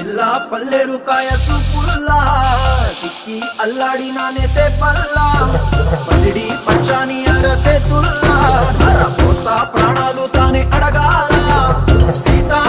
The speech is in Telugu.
పిల్ల పల్లెరు కాయ సూపుల్లా సిక్కి అల్లాడినానేసే పల్లా పసిడి పచ్చాని అరసే తుల్లా ధర పోస్తా ప్రాణాలు తానే అడగాల సీతా